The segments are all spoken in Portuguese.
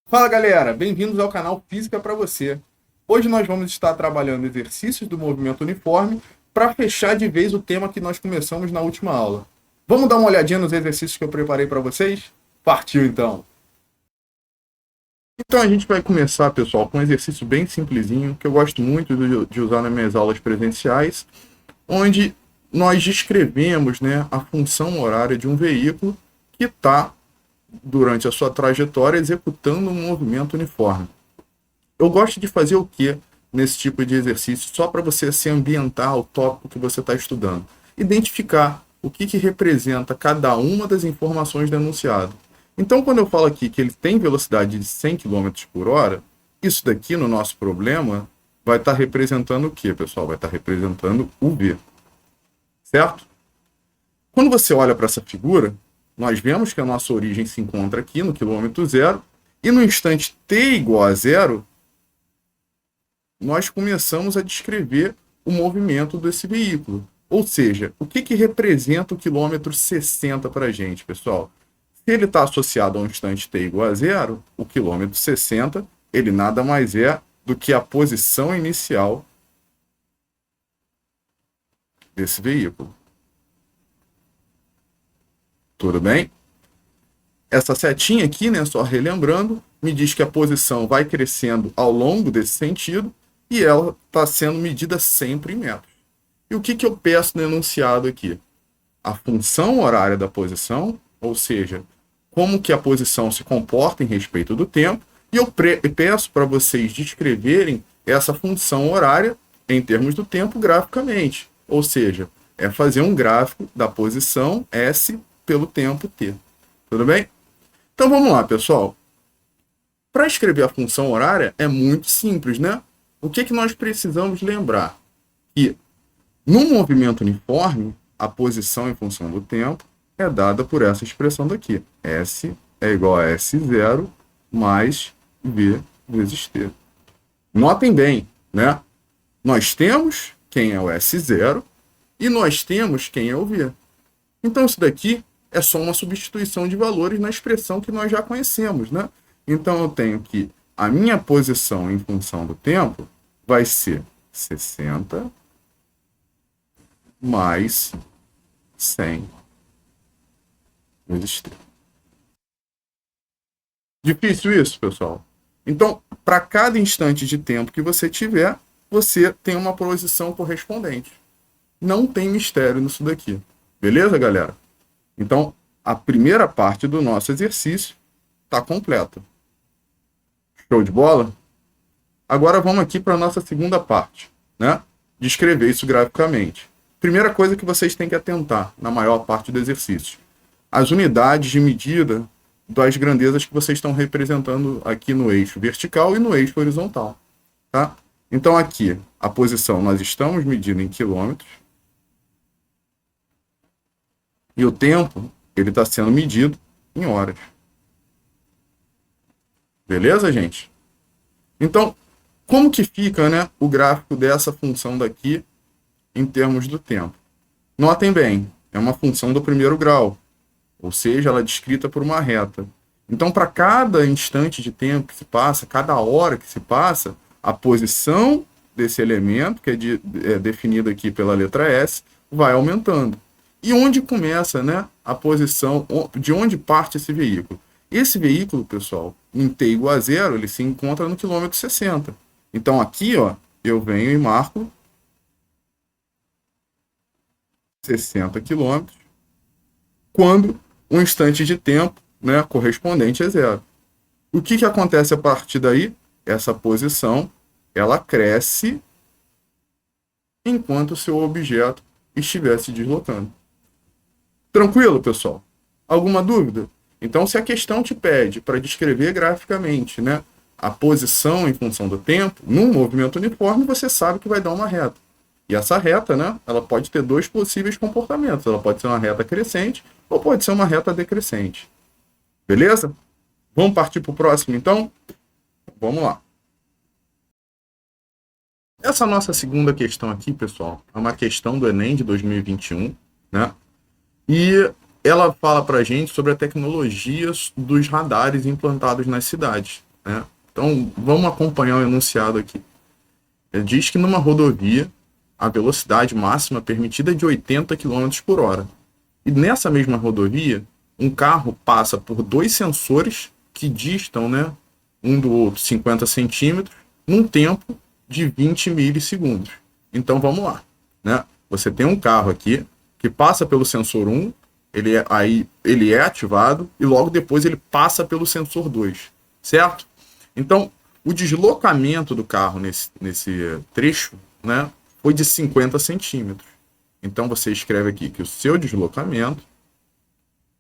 Fala galera, bem-vindos ao canal Física para você. Hoje nós vamos estar trabalhando exercícios do movimento uniforme para fechar de vez o tema que nós começamos na última aula. Vamos dar uma olhadinha nos exercícios que eu preparei para vocês? Partiu então! Então a gente vai começar, pessoal, com um exercício bem simplesinho, que eu gosto muito de usar nas minhas aulas presenciais, onde nós descrevemos, a função horária de um veículo que está durante a sua trajetória executando um movimento uniforme. Eu gosto de fazer o que nesse tipo de exercício, só para você se ambientar ao tópico que você está estudando. Identificar o que representa cada uma das informações denunciadas. Então, quando eu falo aqui que ele tem velocidade de 100 km por hora, isso daqui no nosso problema vai estar representando o que, pessoal? Vai estar representando o V. Certo? Quando você olha para essa figura, nós vemos que a nossa origem se encontra aqui no quilômetro zero, e no instante t igual a zero, nós começamos a descrever o movimento desse veículo. Ou seja, o que representa o quilômetro 60 para a gente, pessoal? Se ele está associado a um instante t igual a zero, o quilômetro 60, ele nada mais é do que a posição inicial desse veículo. Tudo bem? Essa setinha aqui, só relembrando, me diz que a posição vai crescendo ao longo desse sentido e ela está sendo medida sempre em metros. E o que eu peço no enunciado aqui? A função horária da posição, ou seja, como que a posição se comporta em respeito do tempo, e eu peço para vocês descreverem essa função horária em termos do tempo graficamente, ou seja, é fazer um gráfico da posição S pelo tempo t. Tudo bem? Então vamos lá, pessoal. Para escrever a função horária é muito simples, né? O que nós precisamos lembrar? Que no movimento uniforme, a posição em função do tempo é dada por essa expressão daqui. S é igual a S0 mais V vezes T. Notem bem, né? Nós temos quem é o S0 e nós temos quem é o V. Então isso daqui é só uma substituição de valores na expressão que nós já conhecemos, né? Então eu tenho que a minha posição em função do tempo vai ser 60 mais 100 vezes t. Difícil isso, pessoal? Então, para cada instante de tempo que você tiver, você tem uma posição correspondente. Não tem mistério nisso daqui. Beleza, galera? Então, a primeira parte do nosso exercício está completa. Show de bola? Agora vamos aqui para a nossa segunda parte, né? Descrever isso graficamente. Primeira coisa que vocês têm que atentar na maior parte do exercício. As unidades de medida das grandezas que vocês estão representando aqui no eixo vertical e no eixo horizontal. Tá? Então aqui, a posição nós estamos medindo em quilômetros. E o tempo, ele está sendo medido em horas. Beleza, gente? Então, como que fica, o gráfico dessa função daqui em termos do tempo? Notem bem, é uma função do primeiro grau, ou seja, ela é descrita por uma reta. Então, para cada instante de tempo que se passa, cada hora que se passa, a posição desse elemento, que é definida aqui pela letra S, vai aumentando. E onde começa, a posição, de onde parte esse veículo? Esse veículo, pessoal, em t igual a zero, ele se encontra no quilômetro 60. Então aqui, eu venho e marco 60 quilômetros, quando um instante de tempo, correspondente é zero. O que acontece a partir daí? Essa posição, ela cresce enquanto o seu objeto estiver se deslocando. Tranquilo, pessoal? Alguma dúvida? Então, se a questão te pede para descrever graficamente, a posição em função do tempo, num movimento uniforme, você sabe que vai dar uma reta. E essa reta, ela pode ter dois possíveis comportamentos. Ela pode ser uma reta crescente ou pode ser uma reta decrescente. Beleza? Vamos partir para o próximo, então? Vamos lá. Essa nossa segunda questão aqui, pessoal, é uma questão do Enem de 2021, E ela fala para a gente sobre a tecnologia dos radares implantados nas cidades. né? Então, vamos acompanhar o enunciado aqui. Ele diz que numa rodovia, a velocidade máxima permitida é de 80 km por hora. E nessa mesma rodovia, um carro passa por dois sensores que distam, né, um do outro 50 centímetros, num tempo de 20 milissegundos. Então vamos lá, né? Você tem um carro aqui que passa pelo sensor 1, ele é ativado e logo depois ele passa pelo sensor 2, certo? Então, o deslocamento do carro nesse trecho, né, foi de 50 centímetros. Então você escreve aqui que o seu deslocamento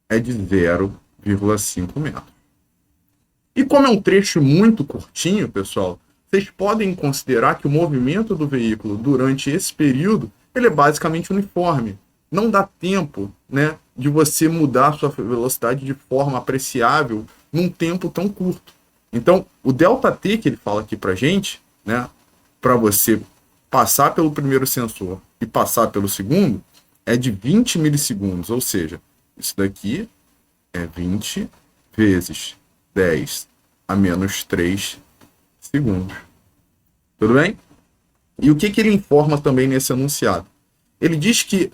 é de 0,5 metros. E como é um trecho muito curtinho, pessoal, vocês podem considerar que o movimento do veículo durante esse período ele é basicamente uniforme. Não dá tempo, né, de você mudar sua velocidade de forma apreciável num tempo tão curto. Então, o ΔT que ele fala aqui para gente, né, para você passar pelo primeiro sensor e passar pelo segundo, é de 20 milissegundos. Ou seja, isso daqui é 20 vezes 10 a menos 3 segundos. Tudo bem? E o que ele informa também nesse enunciado? Ele diz que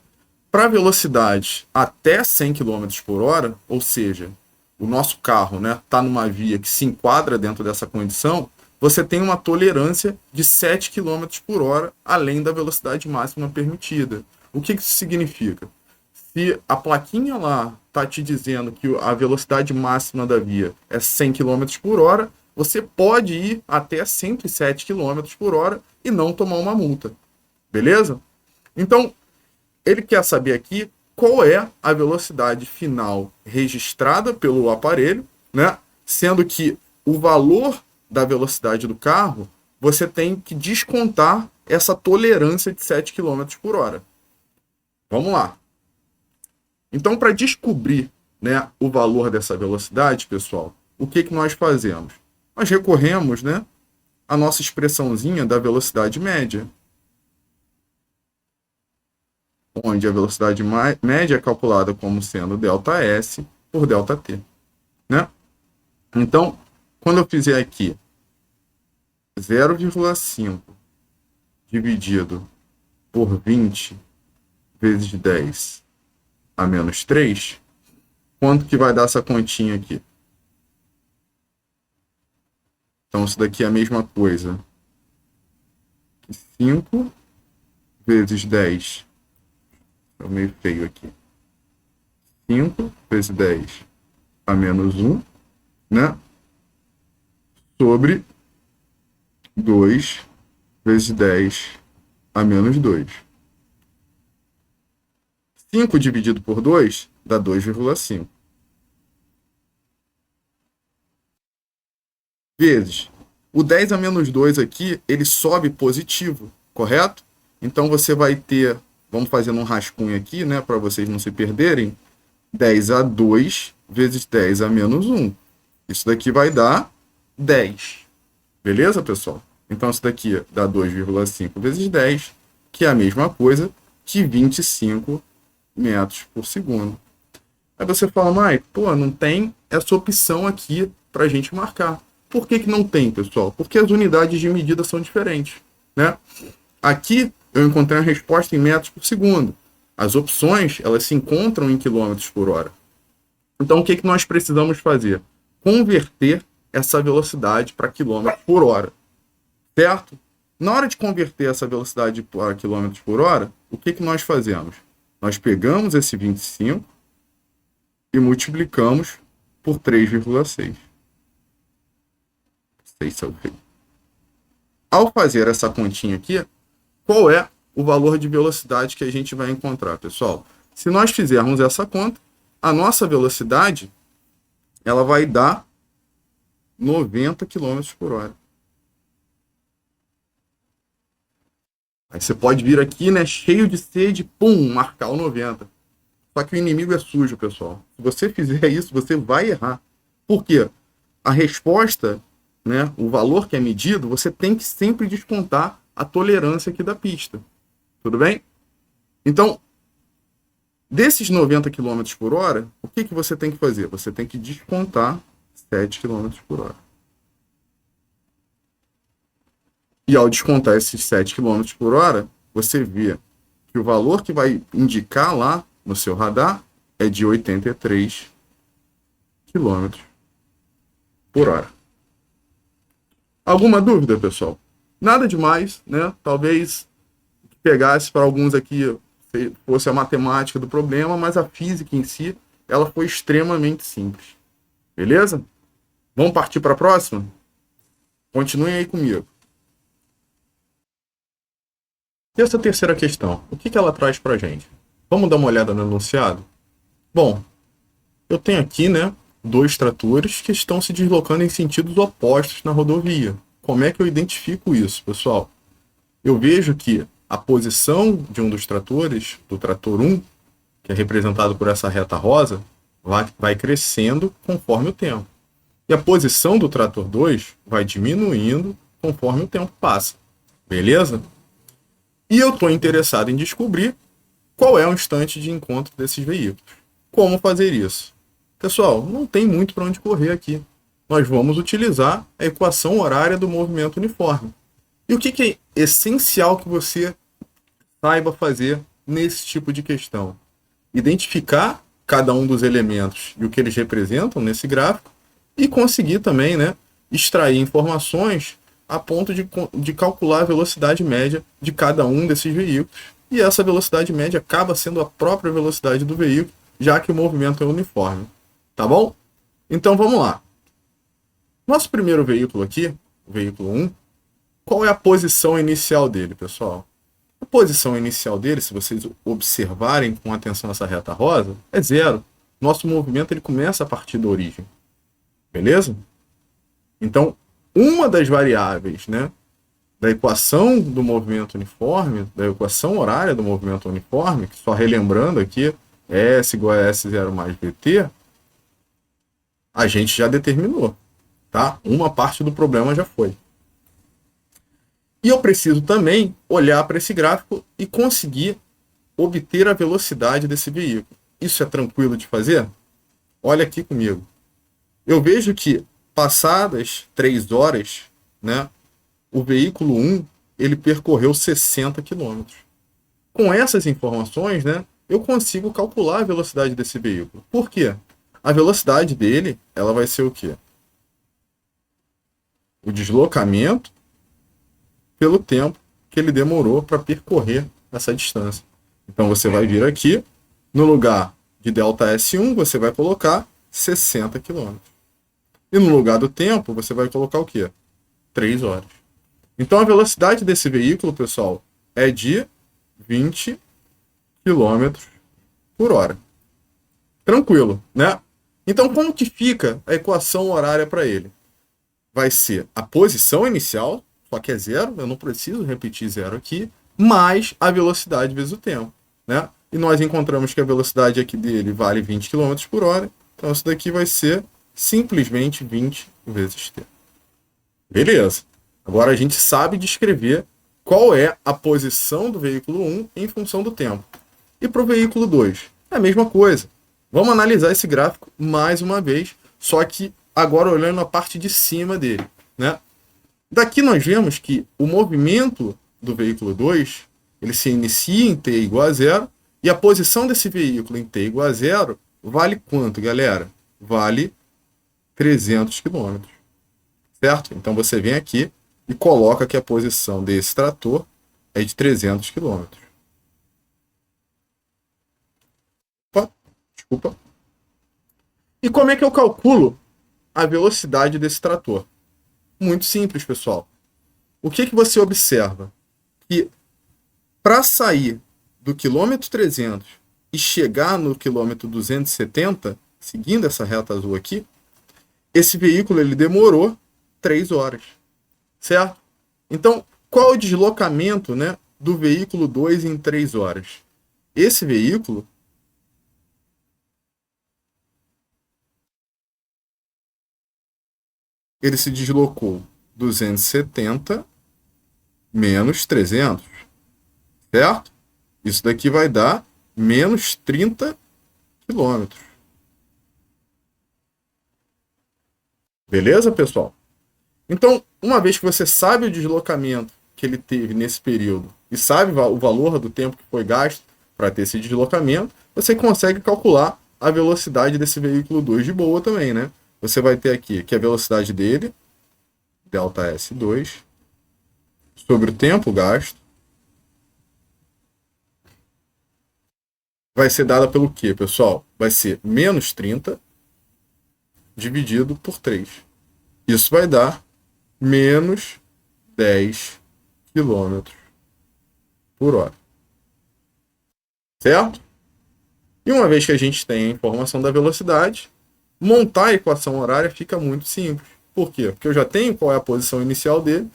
para velocidade até 100 km por hora, ou seja, o nosso carro, né, tá numa via que se enquadra dentro dessa condição, você tem uma tolerância de 7 km por hora além da velocidade máxima permitida. O que isso significa? Se a plaquinha lá tá te dizendo que a velocidade máxima da via é 100 km por hora, você pode ir até 107 km por hora e não tomar uma multa. Beleza? Então, ele quer saber aqui qual é a velocidade final registrada pelo aparelho, né? Sendo que o valor da velocidade do carro, você tem que descontar essa tolerância de 7 km por hora. Vamos lá. Então, para descobrir, né, o valor dessa velocidade, pessoal, o que nós fazemos? Nós recorremos, né, à nossa expressãozinha da velocidade média, onde a velocidade média é calculada como sendo ΔS por ΔT, né? Então, quando eu fizer aqui 0,5 dividido por 20 vezes 10 a menos 3, quanto que vai dar essa continha aqui? Então, isso daqui é a mesma coisa que 5 vezes 10. É meio feio aqui. 5 vezes 10 a menos 1, né? Sobre 2 vezes 10 a menos 2. 5 dividido por 2 dá 2,5. Vezes o 10 a menos 2 aqui, ele sobe positivo, correto? Então você vai ter, vamos fazendo um rascunho aqui, né, para vocês não se perderem, 10 a 2 vezes 10 a menos 1. Isso daqui vai dar 10. Beleza, pessoal? Então isso daqui dá 2,5 vezes 10, que é a mesma coisa que 25 metros por segundo. Aí você fala, mas, pô, não tem essa opção aqui para a gente marcar. Por que não tem, pessoal? Porque as unidades de medida são diferentes, né? Aqui eu encontrei a resposta em metros por segundo. As opções, elas se encontram em quilômetros por hora. Então, o que nós precisamos fazer? Converter essa velocidade para quilômetros por hora, certo? Na hora de converter essa velocidade para quilômetros por hora, o que nós fazemos? Nós pegamos esse 25 e multiplicamos por 3,6. Ao fazer essa continha aqui, qual é o valor de velocidade que a gente vai encontrar, pessoal? Se nós fizermos essa conta, a nossa velocidade ela vai dar 90 km por hora. Aí você pode vir aqui, né, cheio de sede, pum, marcar o 90. Só que o inimigo é sujo, pessoal. Se você fizer isso, você vai errar. Por quê? A resposta, né, o valor que é medido, você tem que sempre descontar a tolerância aqui da pista. Tudo bem? Então, desses 90 km por hora, o que você tem que fazer? Você tem que descontar 7 km por hora. E ao descontar esses 7 quilômetros por hora, você vê que o valor que vai indicar lá no seu radar é de 83 quilômetros por hora. Alguma dúvida, pessoal? Nada demais, né? Talvez pegasse para alguns aqui fosse a matemática do problema, mas a física em si, ela foi extremamente simples. Beleza? Vamos partir para a próxima? Continuem aí comigo. E essa terceira questão, o que ela traz para a gente? Vamos dar uma olhada no enunciado? Bom, eu tenho aqui, né, dois tratores que estão se deslocando em sentidos opostos na rodovia. Como é que eu identifico isso, pessoal? Eu vejo que a posição de um dos tratores, do trator 1, que é representado por essa reta rosa, vai crescendo conforme o tempo. E a posição do trator 2 vai diminuindo conforme o tempo passa. Beleza? E eu estou interessado em descobrir qual é o instante de encontro desses veículos. Como fazer isso? Pessoal, não tem muito para onde correr aqui. Nós vamos utilizar a equação horária do movimento uniforme. E o que é essencial que você saiba fazer nesse tipo de questão? Identificar cada um dos elementos e o que eles representam nesse gráfico e conseguir também, né, extrair informações a ponto de calcular a velocidade média de cada um desses veículos. E essa velocidade média acaba sendo a própria velocidade do veículo, já que o movimento é uniforme. Tá bom? Então vamos lá. Nosso primeiro veículo aqui, o veículo 1, qual é a posição inicial dele, pessoal? A posição inicial dele, se vocês observarem com atenção essa reta rosa, é zero. Nosso movimento ele começa a partir da origem. Beleza? Então, uma das variáveis, né, da equação do movimento uniforme, da equação horária do movimento uniforme, que só relembrando aqui, é S igual a S0 mais VT, a gente já determinou. Tá? Uma parte do problema já foi. E eu preciso também olhar para esse gráfico e conseguir obter a velocidade desse veículo. Isso é tranquilo de fazer? Olha aqui comigo. Eu vejo que, passadas 3 horas, né, o veículo 1 ele percorreu 60 km. Com essas informações, né, eu consigo calcular a velocidade desse veículo. Por quê? A velocidade dele ela vai ser o quê? O deslocamento pelo tempo que ele demorou para percorrer essa distância. Então você vai vir aqui, no lugar de ΔS1, você vai colocar 60 km. E no lugar do tempo, você vai colocar o quê? 3 horas. Então a velocidade desse veículo, pessoal, é de 20 km por hora. Tranquilo, né? Então como que fica a equação horária para ele? Vai ser a posição inicial, só que é zero, eu não preciso repetir zero aqui, mais a velocidade vezes o tempo, né? E nós encontramos que a velocidade aqui dele vale 20 km por hora, então isso daqui vai ser simplesmente 20 vezes t. Beleza. Agora a gente sabe descrever qual é a posição do veículo 1 em função do tempo. E para o veículo 2, é a mesma coisa. Vamos analisar esse gráfico mais uma vez, só que agora olhando a parte de cima dele, né? Daqui nós vemos que o movimento do veículo 2, ele se inicia em t igual a zero, e a posição desse veículo em t igual a zero vale quanto, galera? Vale 300 km. Certo? Então você vem aqui e coloca que a posição desse trator é de 300 km. Opa, desculpa. E como é que eu calculo a velocidade desse trator? Muito simples, pessoal. O que você observa? Que para sair do quilômetro 300 e chegar no quilômetro 270, seguindo essa reta azul aqui, esse veículo ele demorou 3 horas. Certo? Então, qual é o deslocamento, né, do veículo 2 em 3 horas? Esse veículo ele se deslocou 270 menos 300, certo? Isso daqui vai dar menos 30 quilômetros. Beleza, pessoal? Então, uma vez que você sabe o deslocamento que ele teve nesse período e sabe o valor do tempo que foi gasto para ter esse deslocamento, você consegue calcular a velocidade desse veículo 2 de boa também, né? Você vai ter aqui que a velocidade dele, ΔS2, sobre o tempo gasto, vai ser dada pelo quê, pessoal? Vai ser menos 30 dividido por 3. Isso vai dar menos 10 km por hora. Certo? E uma vez que a gente tem a informação da velocidade, montar a equação horária fica muito simples. Por quê? Porque eu já tenho qual é a posição inicial dele,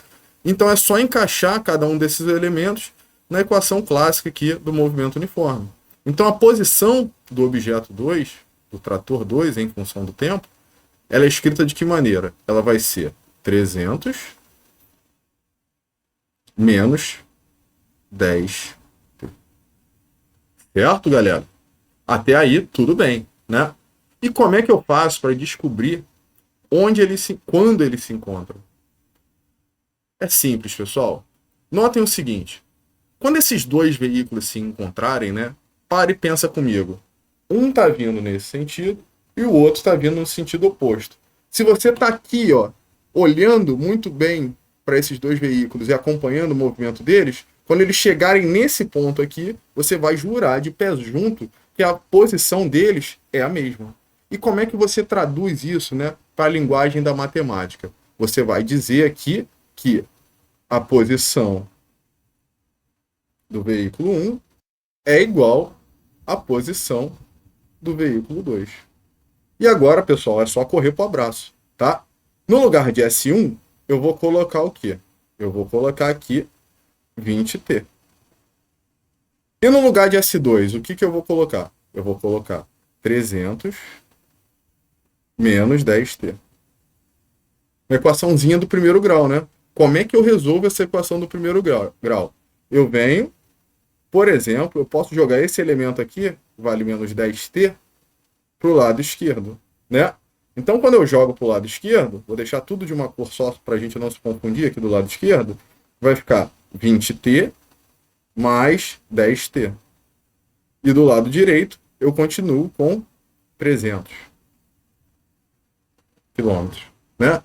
então é só encaixar cada um desses elementos na equação clássica aqui do movimento uniforme. Então a posição do objeto 2, do trator 2, em função do tempo, ela é escrita de que maneira? Ela vai ser 300 menos 10. Certo, galera? Até aí, tudo bem, né? E como é que eu faço para descobrir quando eles se encontram? É simples, pessoal. Notem o seguinte. Quando esses dois veículos se encontrarem, né? Para e pensa comigo. Um está vindo nesse sentido e o outro está vindo no sentido oposto. Se você está aqui, ó, olhando muito bem para esses dois veículos e acompanhando o movimento deles, quando eles chegarem nesse ponto aqui, você vai jurar de pé junto que a posição deles é a mesma. E como é que você traduz isso, né, para a linguagem da matemática? Você vai dizer aqui que a posição do veículo 1 é igual à posição do veículo 2. E agora, pessoal, é só correr para o abraço, tá? No lugar de S1, eu vou colocar o quê? Eu vou colocar aqui 20t. E no lugar de S2, o que eu vou colocar? Eu vou colocar 300 menos 10t. Uma equaçãozinha do primeiro grau, né? Como é que eu resolvo essa equação do primeiro grau? Eu venho, por exemplo, eu posso jogar esse elemento aqui, vale menos 10t, para o lado esquerdo, né? Então, quando eu jogo para o lado esquerdo, vou deixar tudo de uma cor só para a gente não se confundir aqui do lado esquerdo, vai ficar 20t mais 10t. E do lado direito, eu continuo com 300 km, né?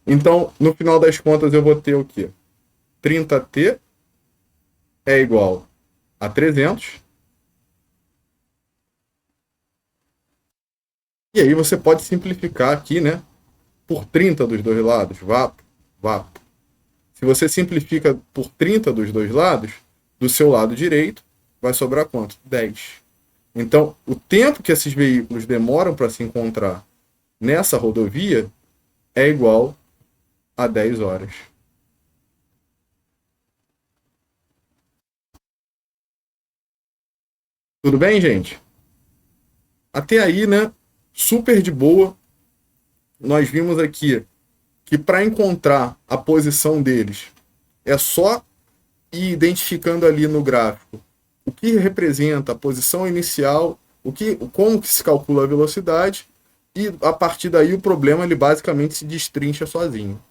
Então, no final das contas, eu vou ter o quê? 30t é igual a 300. E aí você pode simplificar aqui, né? Por 30 dos dois lados. Vapo. Se você simplifica por 30 dos dois lados, do seu lado direito, vai sobrar quanto? 10. Então, o tempo que esses veículos demoram para se encontrar nessa rodovia é igual a 10 horas. Tudo bem, gente? Até aí, né? Super de boa. Nós vimos aqui que para encontrar a posição deles é só ir identificando ali no gráfico o que representa a posição inicial, como que se calcula a velocidade, e a partir daí o problema ele basicamente se destrincha sozinho.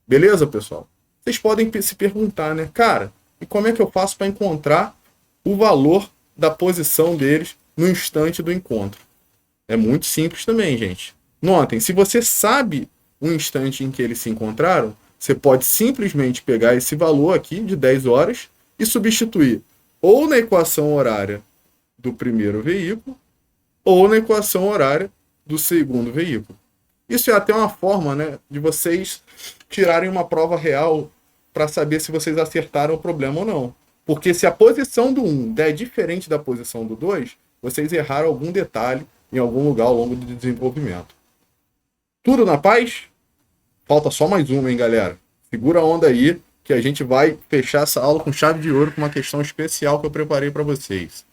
Beleza, pessoal? Vocês podem se perguntar, né? Cara, e como é que eu faço para encontrar o valor da posição deles no instante do encontro? É muito simples também, gente. Notem, se você sabe o instante em que eles se encontraram, você pode simplesmente pegar esse valor aqui de 10 horas e substituir ou na equação horária do primeiro veículo ou na equação horária do segundo veículo. Isso é até uma forma, né, de vocês tirarem uma prova real para saber se vocês acertaram o problema ou não. Porque se a posição do 1 der diferente da posição do 2, vocês erraram algum detalhe em algum lugar ao longo do desenvolvimento. Tudo na paz? Falta só mais uma, hein, galera? Segura a onda aí, que a gente vai fechar essa aula com chave de ouro com uma questão especial que eu preparei para vocês.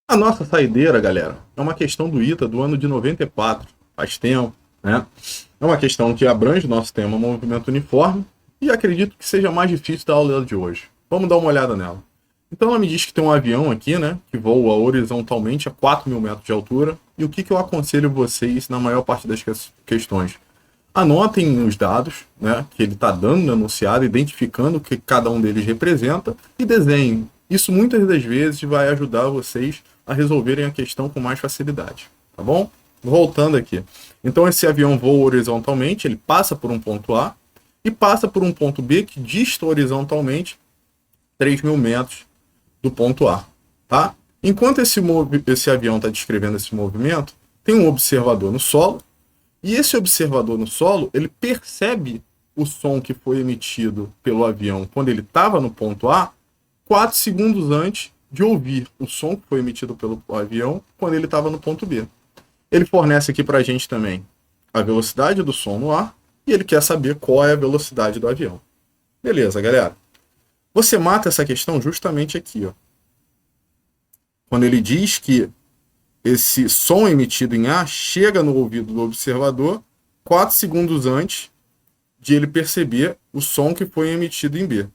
A nossa saideira, galera, é uma questão do ITA do ano de 94. Faz tempo, né? É uma questão que abrange o nosso tema movimento uniforme e acredito que seja mais difícil da aula de hoje. Vamos dar uma olhada nela. Então ela me diz que tem um avião aqui, né, que voa horizontalmente a 4.000 metros de altura. E o que eu aconselho vocês na maior parte das questões? Anotem os dados, né, que ele está dando no enunciado, identificando o que cada um deles representa e desenhem. Isso muitas das vezes vai ajudar vocês a resolverem a questão com mais facilidade, tá bom? Voltando aqui. Então esse avião voa horizontalmente, ele passa por um ponto A e passa por um ponto B que dista horizontalmente 3.000 metros do ponto A, tá? Enquanto esse avião está descrevendo esse movimento, tem um observador no solo, e esse observador no solo, ele percebe o som que foi emitido pelo avião quando ele estava no ponto A, 4 segundos antes de ouvir o som que foi emitido pelo avião quando ele estava no ponto B. Ele fornece aqui para a gente também a velocidade do som no ar e ele quer saber qual é a velocidade do avião. Beleza, galera. Você mata essa questão justamente aqui, ó. Quando ele diz que esse som emitido em A chega no ouvido do observador 4 segundos antes de ele perceber o som que foi emitido em B.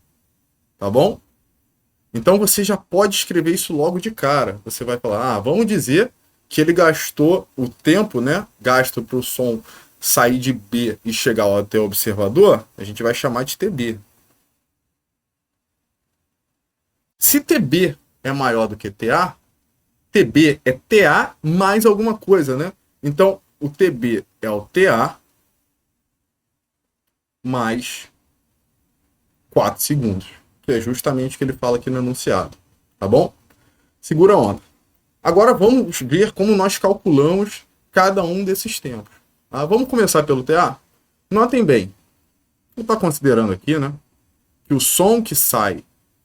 Tá bom? Então você já pode escrever isso logo de cara. Você vai falar, vamos dizer que ele gastou o tempo, né, gasto para o som sair de B e chegar até o observador, a gente vai chamar de TB. Se TB é maior do que TA, TB é TA mais alguma coisa, né? Então, o TB é o TA mais 4 segundos, que é justamente o que ele fala aqui no enunciado, tá bom? Segura a onda. Agora vamos ver como nós calculamos cada um desses tempos. Tá? Vamos começar pelo TA? Notem bem, ele está considerando aqui, né, que o som que sai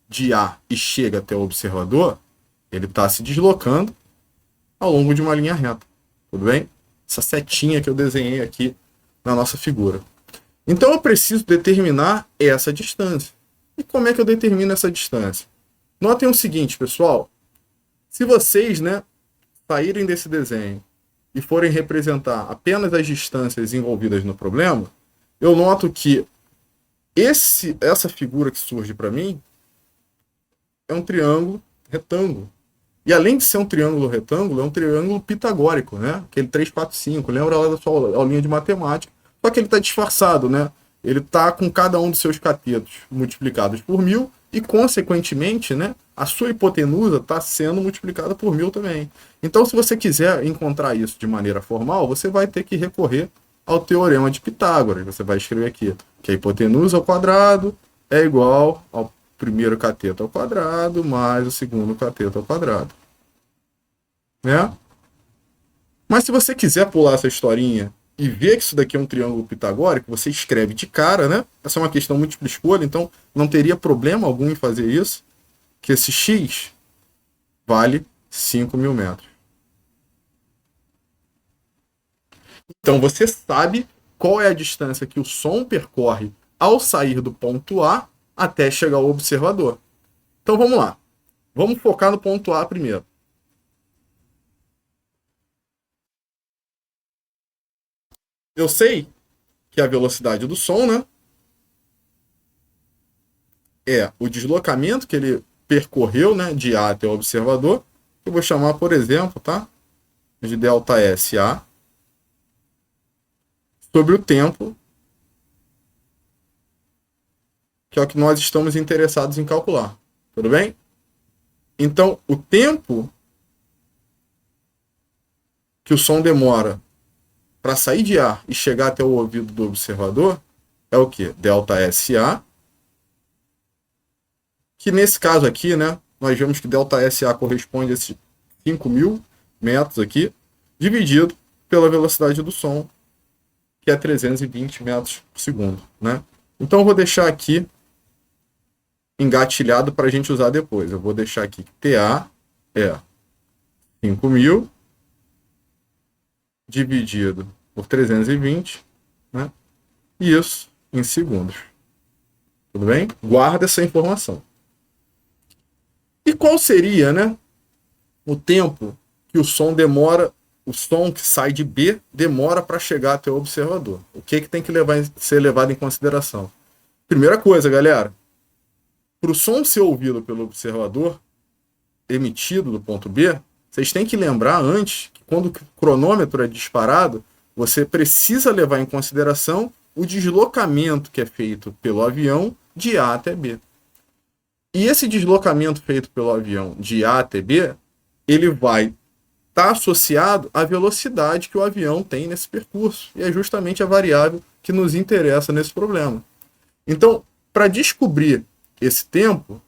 de A e chega até o observador, ele está se deslocando ao longo de uma linha reta. Tudo bem? Essa setinha que eu desenhei aqui na nossa figura. Então eu preciso determinar essa distância. E como é que eu determino essa distância? Notem o seguinte, pessoal. Se vocês, né, saírem desse desenho e forem representar apenas as distâncias envolvidas no problema, eu noto que essa figura que surge para mim é um triângulo retângulo. E além de ser um triângulo retângulo, é um triângulo pitagórico, né? Aquele 3, 4, 5. Lembra lá da sua aulinha de matemática? Só que ele está disfarçado, né? Ele está com cada um dos seus catetos multiplicados por 1.000 e, consequentemente, né, a sua hipotenusa está sendo multiplicada por 1.000 também. Então, se você quiser encontrar isso de maneira formal, você vai ter que recorrer ao teorema de Pitágoras. Você vai escrever aqui que a hipotenusa ao quadrado é igual ao primeiro cateto ao quadrado mais o segundo cateto ao quadrado. Né? Mas se você quiser pular essa historinha e ver que isso daqui é um triângulo pitagórico, você escreve de cara, né? Essa é uma questão múltipla escolha, então não teria problema algum em fazer isso, que esse x vale 5.000 metros. Então você sabe qual é a distância que o som percorre ao sair do ponto A até chegar ao observador. Então vamos lá. Vamos focar no ponto A primeiro. Eu sei que a velocidade do som, né, é o deslocamento que ele percorreu, né, de A até o observador. Eu vou chamar, por exemplo, tá, de ΔSA sobre o tempo, que é o que nós estamos interessados em calcular. Tudo bem? Então, o tempo que o som demora para sair de A e chegar até o ouvido do observador é o quê? ΔSA, que nesse caso aqui, né, nós vemos que ΔSA corresponde a esses 5.000 metros aqui, dividido pela velocidade do som, que é 320 metros por segundo, né? Então eu vou deixar aqui engatilhado para a gente usar depois. Eu vou deixar aqui que TA é 5.000 dividido por 320, né? E isso em segundos. Tudo bem? Guarda essa informação. E qual seria, né, o tempo que o som demora, o som que sai de B demora para chegar até o observador? O que tem que ser levado em consideração? Primeira coisa, galera, para o som ser ouvido pelo observador emitido do ponto B, vocês têm que lembrar antes que quando o cronômetro é disparado, você precisa levar em consideração o deslocamento que é feito pelo avião de A até B. E esse deslocamento feito pelo avião de A até B, ele vai estar associado à velocidade que o avião tem nesse percurso. E é justamente a variável que nos interessa nesse problema. Então, para descobrir esse tempo,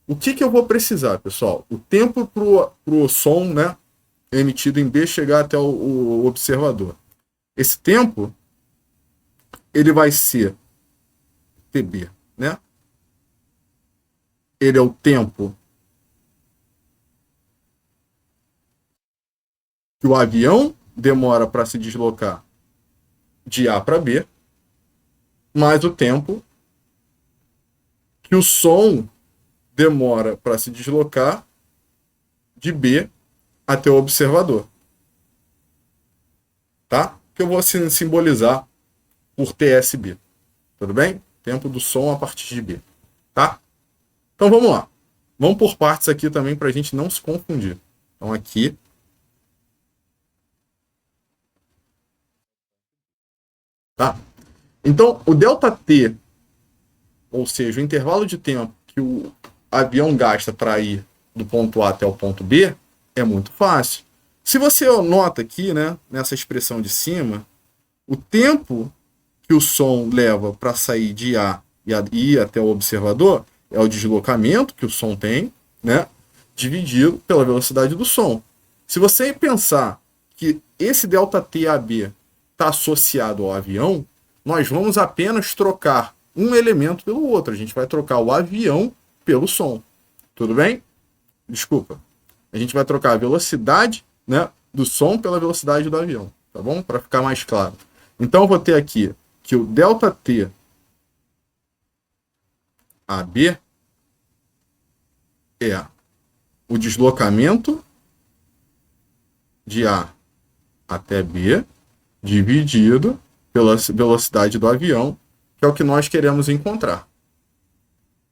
o que eu vou precisar, pessoal? O tempo para o som, né, emitido em B chegar até o observador. Esse tempo, ele vai ser TB, né? Ele é o tempo que o avião demora para se deslocar de A para B, mais o tempo que o som demora para se deslocar de B até o observador. Tá? Que eu vou simbolizar por TSB. Tudo bem? Tempo do som a partir de B. Tá? Então vamos lá. Vamos por partes aqui também para a gente não se confundir. Então aqui. Tá? Então o ΔT, ou seja, o intervalo de tempo que o avião gasta para ir do ponto A até o ponto B, é muito fácil. Se você nota aqui, né, nessa expressão de cima, o tempo que o som leva para sair de A e ir até o observador é o deslocamento que o som tem, né, dividido pela velocidade do som. Se você pensar que esse ΔTAB está associado ao avião, nós vamos apenas trocar um elemento pelo outro. A gente vai trocar o avião pelo som. Tudo bem? Desculpa. A gente vai trocar a velocidade, né, do som pela velocidade do avião. Tá bom? Para ficar mais claro. Então eu vou ter aqui que o ΔT AB é o deslocamento de A até B dividido pela velocidade do avião, que é o que nós queremos encontrar.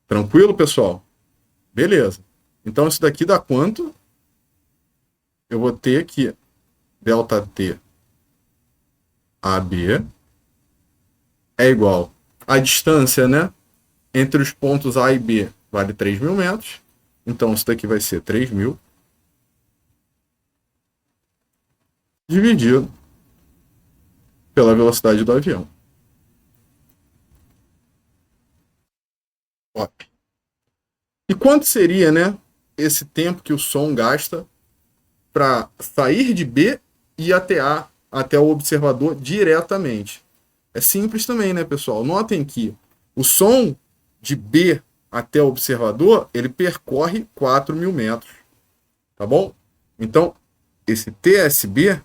Tranquilo, pessoal? Beleza. Então isso daqui dá quanto? Eu vou ter que ΔT AB é igual a distância, né, entre os pontos A e B vale 3.000 metros. Então isso daqui vai ser 3.000 dividido pela velocidade do avião. Top. E quanto seria, né, esse tempo que o som gasta para sair de B e até A, até o observador diretamente? É simples também, né, pessoal? Notem que o som de B até o observador, ele percorre 4.000 metros. Tá bom? Então, esse TSB,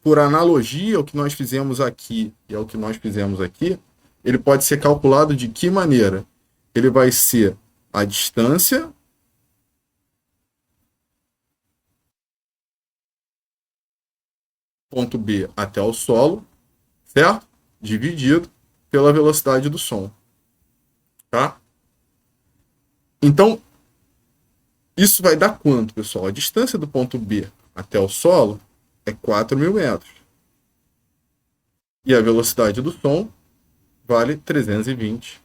por analogia ao que nós fizemos aqui e ao que nós fizemos aqui, ele pode ser calculado de que maneira? Ele vai ser a distância ponto B até o solo, certo? Dividido pela velocidade do som. Tá? Então, isso vai dar quanto, pessoal? A distância do ponto B até o solo é 4.000 metros. E a velocidade do som vale 320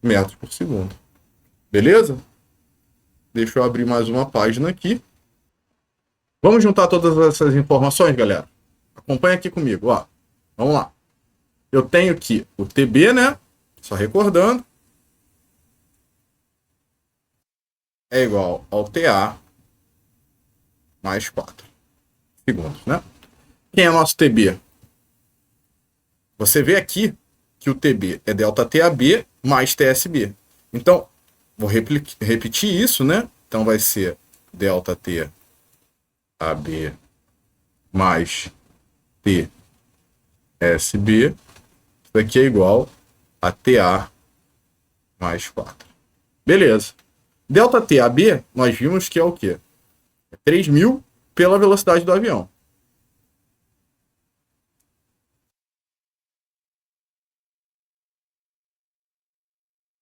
metros por segundo. Beleza? Deixa eu abrir mais uma página aqui. Vamos juntar todas essas informações, galera? Acompanha aqui comigo, ó. Vamos lá. Eu tenho aqui o TB, né? Só recordando. É igual ao TA mais 4 segundos, né? Quem é nosso TB? Você vê aqui que o TB é ΔTAB mais TSB. Então, vou repetir isso, né? Então, vai ser ΔTAB mais TSB. Isso daqui é igual a TA mais 4. Beleza. ΔTAB, nós vimos que é o quê? É 3.000 pela velocidade do avião.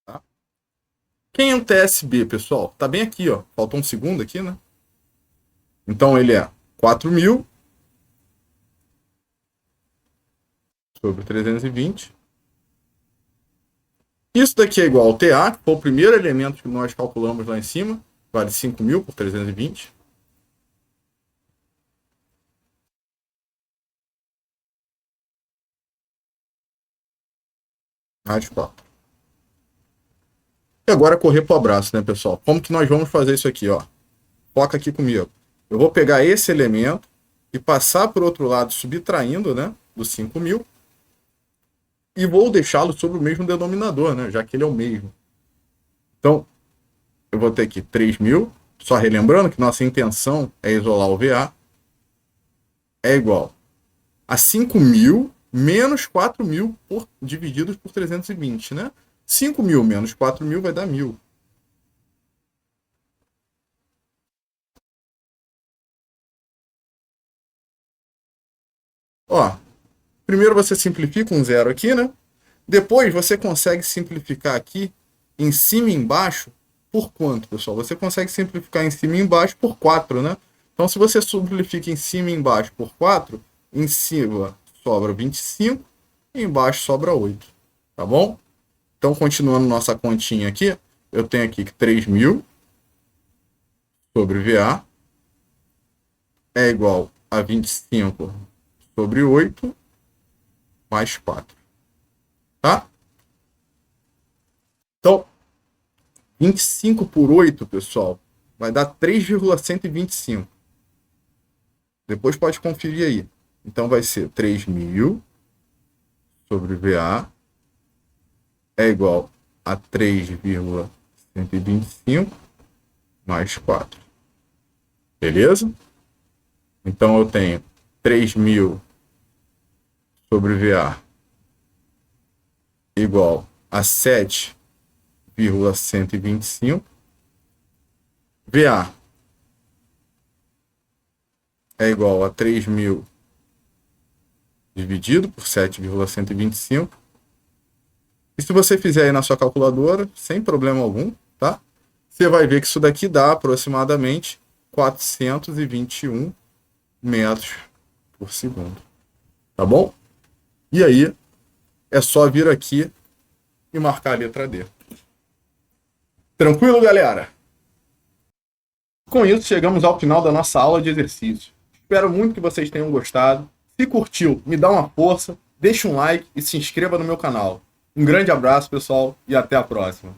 Tá? Quem é o TSB, pessoal? Tá bem aqui, ó. Faltou um segundo aqui, né? Então ele é 4.000 sobre 320. Isso daqui é igual ao TA, que foi o primeiro elemento que nós calculamos lá em cima, vale 5.000 por 320. Mais 4. E agora correr para o abraço, né, pessoal? Como que nós vamos fazer isso aqui, ó? Foca aqui comigo. Eu vou pegar esse elemento e passar por outro lado, subtraindo, né, dos 5.000, e vou deixá-lo sobre o mesmo denominador, né, já que ele é o mesmo. Então, eu vou ter aqui 3.000, só relembrando que nossa intenção é isolar o VA, é igual a 5.000 menos 4.000 divididos por 320, né? 5.000 menos 4.000 vai dar 1.000. Ó, primeiro você simplifica um zero aqui, né? Depois você consegue simplificar aqui em cima e embaixo por quanto, pessoal? Você consegue simplificar em cima e embaixo por 4, né? Então, se você simplifica em cima e embaixo por 4, em cima sobra 25 e embaixo sobra 8, tá bom? Então, continuando nossa continha aqui, eu tenho aqui que 3.000 sobre VA é igual a 25 sobre 8 mais 4, tá? Então, 25 por 8, pessoal, vai dar 3,125. Depois pode conferir aí. Então, vai ser 3.000 sobre VA é igual a 3,125 mais 4. Beleza? Então, eu tenho 3.000 sobre VA igual a 7,125. VA é igual a 3.000 dividido por 7,125. E se você fizer aí na sua calculadora, sem problema algum, tá? Você vai ver que isso daqui dá aproximadamente 421 metros por segundo. Tá bom? E aí, é só vir aqui e marcar a letra D. Tranquilo, galera? Com isso, chegamos ao final da nossa aula de exercício. Espero muito que vocês tenham gostado. Se curtiu, me dá uma força, deixa um like e se inscreva no meu canal. Um grande abraço, pessoal, e até a próxima.